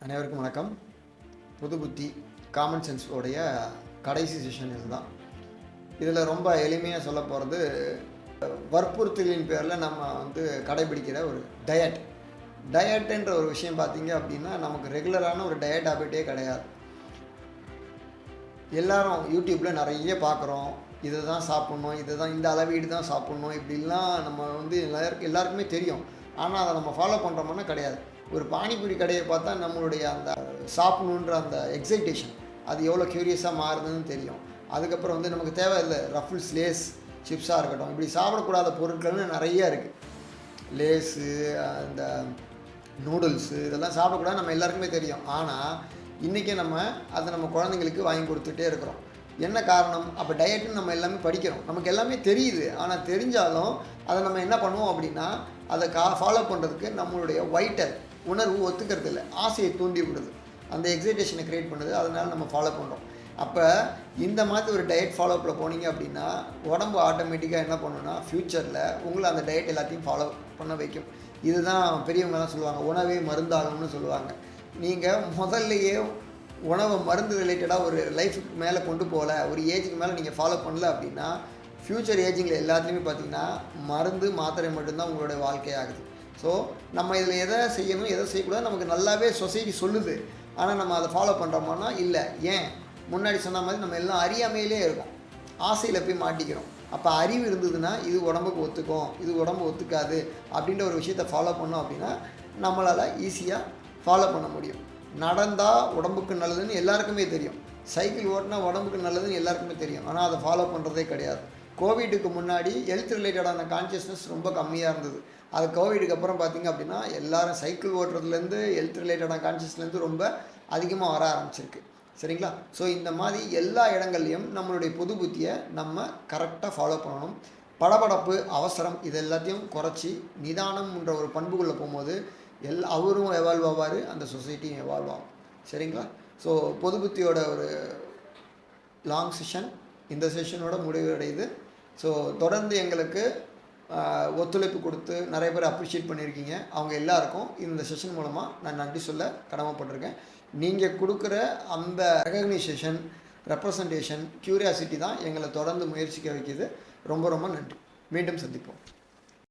அனைவருக்கும் வணக்கம். புது புத்தி காமன் சென்ஸ் உடைய கடைசி செஷன் இதுதான். இதில் ரொம்ப எளிமையாக சொல்ல போகிறது, வற்புறுத்தலின் பேரில் நம்ம கடைபிடிக்கிற ஒரு டயட்டுன்ற ஒரு விஷயம் பார்த்திங்க அப்படின்னா, நமக்கு ரெகுலரான ஒரு டயட் ஹேபிட்டே கிடையாது. எல்லாரும் யூடியூப்பில் நிறைய பார்க்குறோம், இதை தான் சாப்பிட்ணும், இதை தான் இந்த அளவீடு தான் சாப்பிட்ணும், இப்படிலாம் நம்ம எல்லாருக்குமே தெரியும். ஆனால் அதை நம்ம ஃபாலோ பண்ணுறோம்னா கிடையாது. ஒரு பானிபூரி கடையை பார்த்தா நம்மளுடைய அந்த சாப்பிடணுன்ற அந்த எக்ஸைட்டேஷன் அது எவ்வளோ க்யூரியஸாக மாறுதுன்னு தெரியும். அதுக்கப்புறம் நமக்கு தேவையில்லை ரஃபிள்ஸ், லேஸ், சிப்ஸாக இருக்கட்டும், இப்படி சாப்பிடக்கூடாத பொருட்கள்னு நிறைய இருக்குது. லேஸு, இந்த நூடுல்ஸு, இதெல்லாம் சாப்பிடக்கூடாது நம்ம எல்லாருக்குமே தெரியும். ஆனால் இன்றைக்கி அதை நம்ம குழந்தைங்களுக்கு வாங்கி கொடுத்துட்டே இருக்கிறோம். என்ன காரணம்? அப்போ டயட்டுன்னு நம்ம எல்லாமே படிக்கிறோம், நமக்கு எல்லாமே தெரியுது. ஆனால் தெரிஞ்சாலும் அதை நம்ம என்ன பண்ணுவோம் அப்படின்னா, அதை ஃபாலோ பண்ணுறதுக்கு நம்மளுடைய வைட்டல் உணர்வு ஒத்துக்கிறது இல்லை, ஆசையை தூண்டி விடுது, அந்த எக்ஸைட்டேஷனை க்ரியேட் பண்ணுது. அதனால் நம்ம ஃபாலோ பண்ணுறோம். அப்போ இந்த மாதிரி ஒரு டயட் ஃபாலோப்பில் போனீங்க அப்படின்னா, உடம்பு ஆட்டோமேட்டிக்காக என்ன பண்ணுன்னா, ஃப்யூச்சரில் உங்களை அந்த டயட் எல்லாத்தையும் ஃபாலோ பண்ண வைக்கும். இதுதான் பெரியவங்க தான் சொல்லுவாங்க, உணவே மருந்தாகும்னு சொல்லுவாங்க. நீங்கள் முதல்லையே உணவை மருந்து ரிலேட்டடாக ஒரு லைஃபுக்கு மேலே கொண்டு போகல, ஒரு ஏஜுக்கு மேலே நீங்கள் ஃபாலோ பண்ணல அப்படின்னா, ஃப்யூச்சர் ஏஜிங்கில் எல்லாத்துலேயுமே பார்த்திங்கன்னா மருந்து மாத்திரை மட்டும்தான் உங்களுடைய வாழ்க்கையாகுது. ஸோ நம்ம இதில் எதை செய்யணும், எதை செய்யக்கூடாது நமக்கு நல்லாவே சொசைட்டி சொல்லுது. ஆனால் நம்ம அதை ஃபாலோ பண்ணுறோம்னா இல்லை. ஏன்? முன்னாடி சொன்ன மாதிரி நம்ம எல்லாம் அறியாமையிலே இருக்கோம், ஆசையில் போய் மாட்டிக்கிறோம். அப்போ அறிவு இருந்ததுன்னா இது உடம்புக்கு ஒத்துக்கும், இது உடம்பு ஒத்துக்காது அப்படின்ற ஒரு விஷயத்தை ஃபாலோ பண்ணோம் அப்படின்னா நம்மளால் ஈஸியாக ஃபாலோ பண்ண முடியும். நடந்தால் உடம்புக்கு நல்லதுன்னு எல்லாருக்குமே தெரியும், சைக்கிள் ஓட்டினா உடம்புக்கு நல்லதுன்னு எல்லாருக்குமே தெரியும். ஆனால் அதை ஃபாலோ பண்ணுறதே கிடையாது. கோவிடுக்கு முன்னாடி ஹெல்த் ரிலேட்டடான கான்ஷியஸ்னஸ் ரொம்ப கம்மியாக இருந்தது. அது கோவிடுக்கு அப்புறம் பார்த்திங்க அப்படின்னா எல்லாரும் சைக்கிள் ஓட்டுறதுலேருந்து ஹெல்த் ரிலேட்டடான கான்ஷியஸ்லேருந்து ரொம்ப அதிகமாக வர ஆரம்பிச்சிருக்கு. சரிங்களா? ஸோ இந்த மாதிரி எல்லா இடங்கள்லையும் நம்மளுடைய புது புத்தியை நம்ம கரெக்டாக ஃபாலோ பண்ணணும். படபடப்பு, அவசரம் இது எல்லாத்தையும் குறைச்சி நிதானம்ன்ற ஒரு பண்புக்குள்ளே போகும்போது அவரும் எவால்வ் ஆவார், அந்த சொசைட்டியும் எவால்வ் ஆகும். சரிங்களா? ஸோ புது புத்தியோட ஒரு லாங் செஷன் இந்த செஷனோட முடிவடையுது. ஸோ தொடர்ந்து எங்களுக்கு ஒத்துழைப்பு கொடுத்து நிறைய பேர் அப்ரிஷியேட் பண்ணியிருக்கீங்க. அவங்க எல்லாருக்கும் இந்த செஷன் மூலமாக நான் நன்றி சொல்ல கடமைப்பட்டிருக்கேன். நீங்கள் கொடுக்குற அந்த ரெகக்னைசேஷன், ரெப்ரசன்டேஷன், க்யூரியாசிட்டி தான் எங்களை தொடர்ந்து முயற்சிக்க வைக்கிது. ரொம்ப ரொம்ப நன்றி. மீண்டும் சந்திப்போம்.